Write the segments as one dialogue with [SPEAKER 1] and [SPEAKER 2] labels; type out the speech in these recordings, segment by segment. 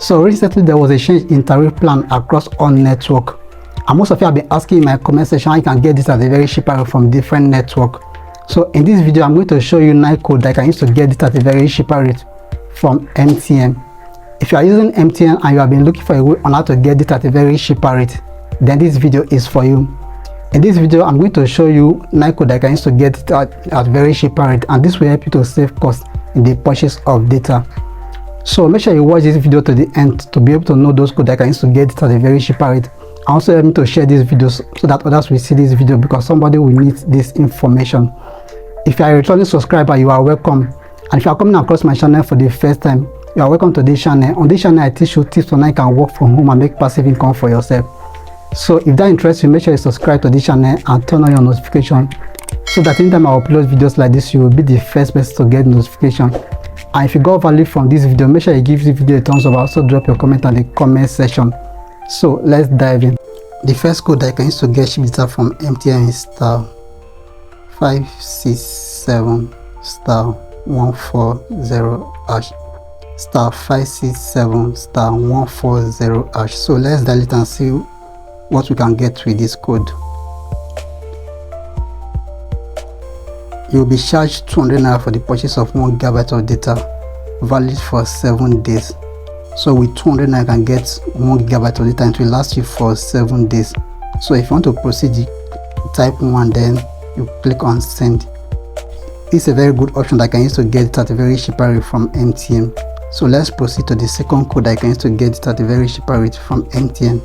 [SPEAKER 1] So recently there was a change in tariff plan across all network, and most of you have been asking in my comment section how you can get this at a very cheap rate from different network. So in this video I'm going to show you 9 codes that I can use to get this at a very cheap rate from MTN. If you are using MTN and you have been looking for a way on how to get it at a very cheap rate, then this video is for you. In this video I'm going to show you 9 codes that I can use to get it at very cheap rate, and this will help you to save cost in the purchase of data. So make sure you watch this video to the end to be able to know those codes that I can use to get it at a very cheap rate. And also help me to share these videos so that others will see this video, because somebody will need this information. If you are a returning subscriber, you are welcome. And if you are coming across my channel for the first time, you are welcome to this channel. On this channel I teach you tips on how you can work from home and make passive income for yourself. So if that interests you, make sure you subscribe to this channel and turn on your notification, so that anytime I upload videos like this, you will be the first person to get notification. And if you got value from this video, make sure you give this video a thumbs up. Also drop your comment in the comment section. So let's dive in. The first code that I can use to get cheap data from MTN is *567*140# *567*140#. So let's dial it and see what we can get with this code. You'll be charged 200 naira for the purchase of 1 GB of data, valid for 7 days. So with 200 naira you can get 1 GB of data, and it will last you for 7 days. So if you want to proceed, you type 1, then you click on send. It's a very good option that I can use to get it at a very cheap rate from MTN. So let's proceed to the second code that I can use to get it at a very cheap rate from MTN.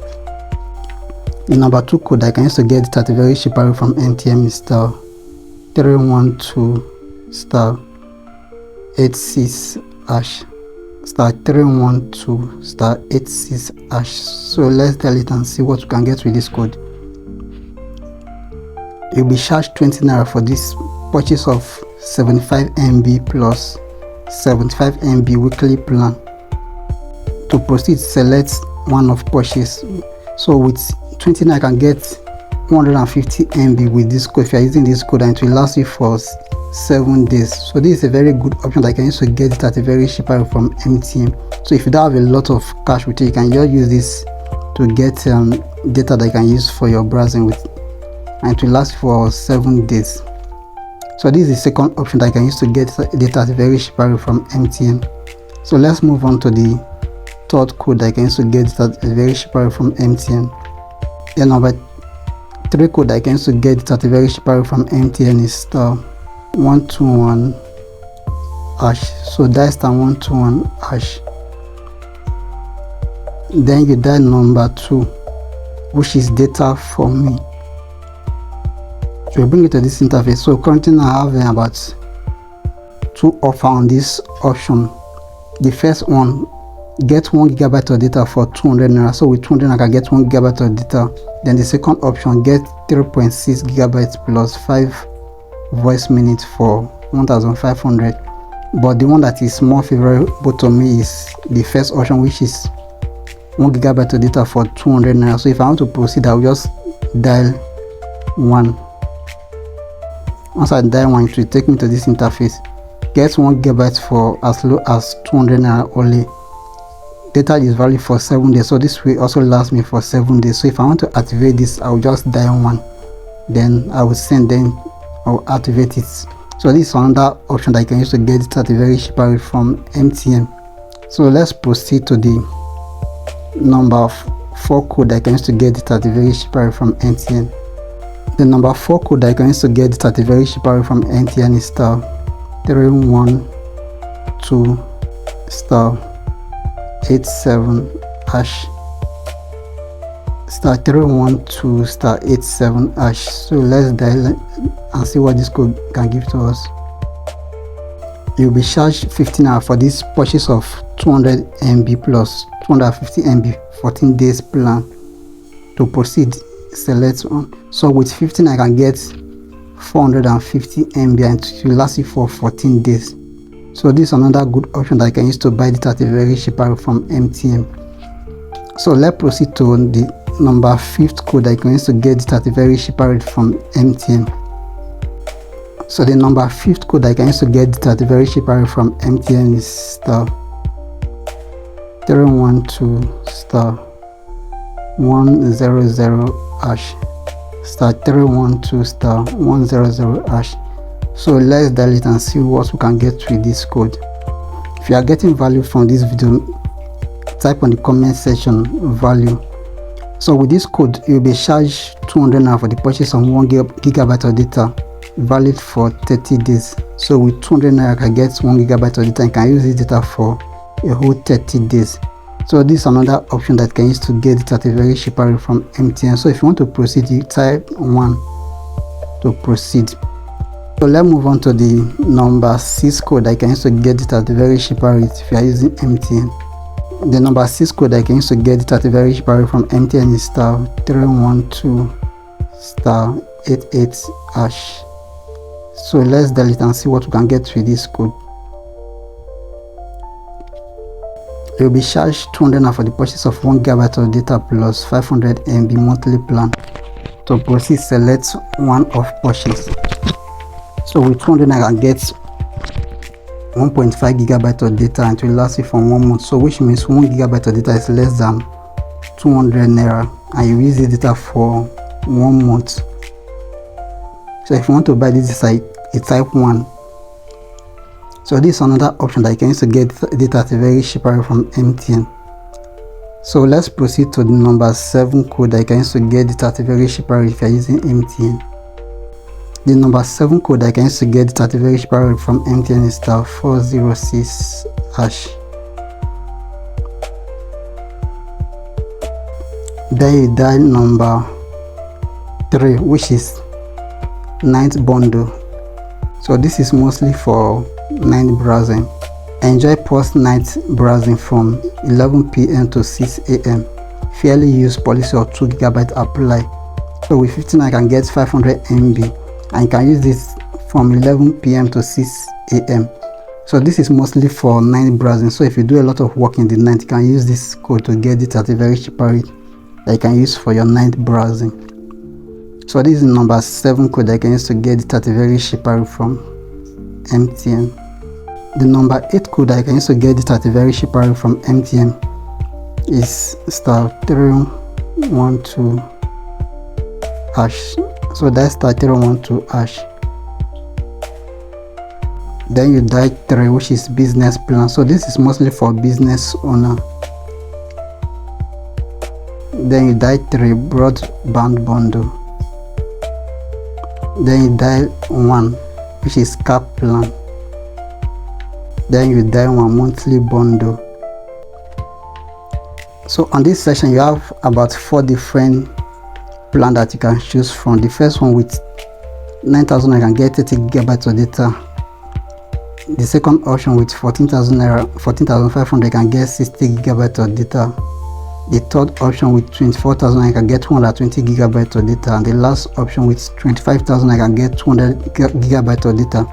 [SPEAKER 1] The number 2 code that I can use to get it at a very cheap rate from MTN is *312*86#, *312*86#. So let's dial it and see what we can get with this code. You'll be charged 20 naira for this purchase of 75 MB plus 75 MB weekly plan. To proceed, select one of purchase. So with 20 naira I can get 150 MB with this code if you are using this code, and it will last you for 7 days. So this is a very good option that I can use to get it at a very cheap rate from MTN. So if you don't have a lot of cash with you, you can just use this to get data that you can use for your browsing with, and it will last for 7 days. So this is the second option that I can use to get data at a very cheap rate from MTN. So let's move on to the third code that I can use to get it at a very cheap rate from MTN. The number 3 code that I can use to get it at a very cheap rate from MTN is *121#. So dial *121#. Then you dial number 2, which is data for me. So we bring it to this interface. So currently I have about 2 offers on this option. The first one, get 1 GB of data for 200 naira. So with 200 naira I can get 1 GB of data. Then the second option, get 3.6 GB plus 5 voice minutes for 1500. But the one that is more favorable to me is the first option, which is 1 GB of data for 200 naira. So if I want to proceed, I will just dial 1. Once I dial 1, it will take me to this interface. Get 1 GB for as low as 200 naira only. Data is valid for 7 days, so this will also last me for 7 days. So if I want to activate this, I will just dial 1, then I will send, then I will activate it. So this is another option that I can use to get it at a very cheap rate from MTN. So let's proceed to the number 4 code that I can use to get it at a very cheap rate from MTN. The number 4 code that I can use to get it at a very cheap rate from MTN is *312*87#, *312*87#. So let's dial and see what this code can give to us. You'll be charged 15 naira for this purchase of 200 MB plus 250 MB 14 days plan. To proceed, select one. So with 15 I can get 450 MB, and it will last you for 14 days. So this is another good option that I can use to buy it at a very cheap rate from MTN. So let's proceed to the number 5th code that I can use to get it at a very cheap rate from MTN. So the number 5th code I can use to get it at a very cheap rate from MTN is 312 star 100 hash star 312 star 100 hash. So let's dial it and see what we can get with this code. If you are getting value from this video, type on the comment section value. So with this code, you'll be charged 200 naira for the purchase of 1 gigabyte of data, valid for 30 days. So with 200 naira, you can get 1 gigabyte of data and can use this data for a whole 30 days. So this is another option that can use to get it at a very cheaper rate from MTN. So if you want to proceed, you type 1 to proceed. So let's move on to the number 6 code that can use to get it at a very cheaper rate if you are using MTN. The number 6 code I can use to get it at a very cheaper rate from MTN is star 312 star 88 hash. So let's dial it and see what we can get with this code. You'll be charged 200 naira for the purchase of 1 gigabyte of data plus 500 MB monthly plan. To proceed, select one of purchase. So with 200 naira, I get 1.5 gigabyte of data and it will last you for 1 month. So which means 1 gigabyte of data is less than 200 naira and you use the data for 1 month. So if you want to buy this site, you type 1. So this is another option that you can use to get data at a very cheaper rate from MTN. So let's proceed to the number 7 code that you can use to get data at a very cheaper rate if you are using MTN. The number 7 code I can use to get it at a very cheaper rate from MTN is star 406 hash. Then you dial number 3, which is night bundle. So this is mostly for night browsing. Enjoy post-night browsing from 11 p.m. to 6 a.m. Fairly used policy of 2 GB apply. So with 15 I can get 500 MB. And you can use this from 11 p.m. to 6 a.m. So this is mostly for night browsing. So if you do a lot of work in the night, you can use this code to get it at a very cheaper rate that you can use for your night browsing. So this is number 7 code that you can use to get it at a very cheaper rate from MTN. The number 8 code that you can use to get it at a very cheaper rate from MTN is star 312 hash. So that's star 312 hash. Then you dial 3, which is business plan. So this is mostly for business owner. Then you dial 3 broadband bundle. Then you dial 1, which is cap plan. Then you dial 1 monthly bundle. So on this section you have about 4 different plan that you can choose from. The first one with 9,000 I can get 30 gigabytes of data. The second option with 14,500 I can get 60 gigabytes of data. The third option with 24,000 I can get 220 gigabytes of data, and the last option with 25,000 I can get 200 gigabytes of data.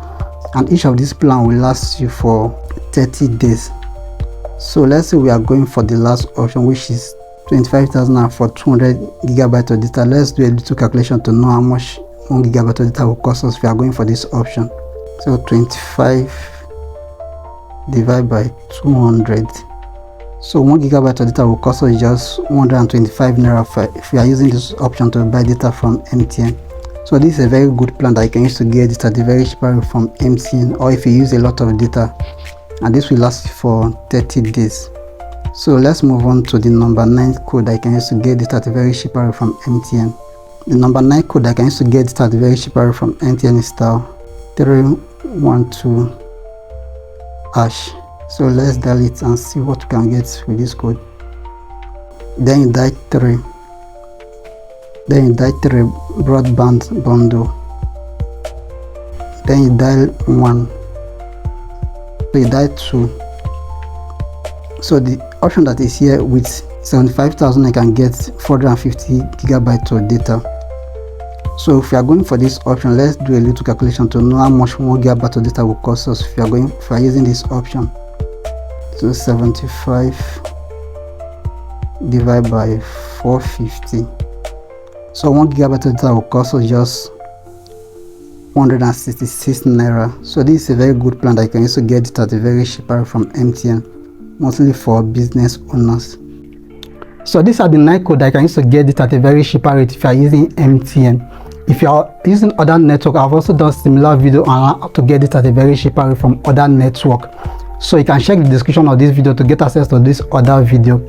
[SPEAKER 1] And each of these plans will last you for 30 days. So let's say we are going for the last option, which is 25,000 for 200 gigabytes of data. Let's do a little calculation to know how much 1 gigabyte of data will cost us if we are going for this option. So 25 divided by 200. So 1 gigabyte of data will cost us just 125 naira if we are using this option to buy data from MTN. So this is a very good plan that you can use to get it at a very cheap rate from MTN, or if you use a lot of data, and this will last for 30 days. So let's move on to the number 9 code that you can use to get it at a very cheap rate from MTN. The number 9 code that I can use to get it at a very cheap rate from MTN is star 312 hash. So let's dial it and see what we can get with this code. Then you dial 3. Then you dial 3 broadband bundle. Then you dial 1. So you dial 2. So the option that is here with 75,000 I can get 450 gigabytes of data. So if you are going for this option, let's do a little calculation to know how much 1 gigabyte of data will cost us if you are using this option. So 75 divided by 450. So 1 gigabyte of data will cost us just 166 naira. So this is a very good plan that you can use to get it at a very cheap rate from MTN. mostly for business owners. So these are the 9 codes that you can use to get it at a very cheaper rate if you are using MTN. If you are using other network, I've also done similar video on how to get it at a very cheaper rate from other network. So you can check the description of this video to get access to this other video.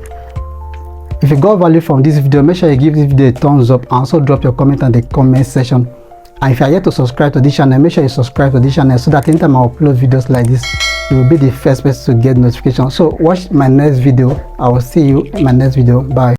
[SPEAKER 1] If you got value from this video, make sure you give this video a thumbs up and also drop your comment in the comment section. And if you are yet to subscribe to this channel, make sure you subscribe to this channel so that anytime I upload videos like this, you will be the first person to get notification. So watch my next video. I will see you in my next video. Bye.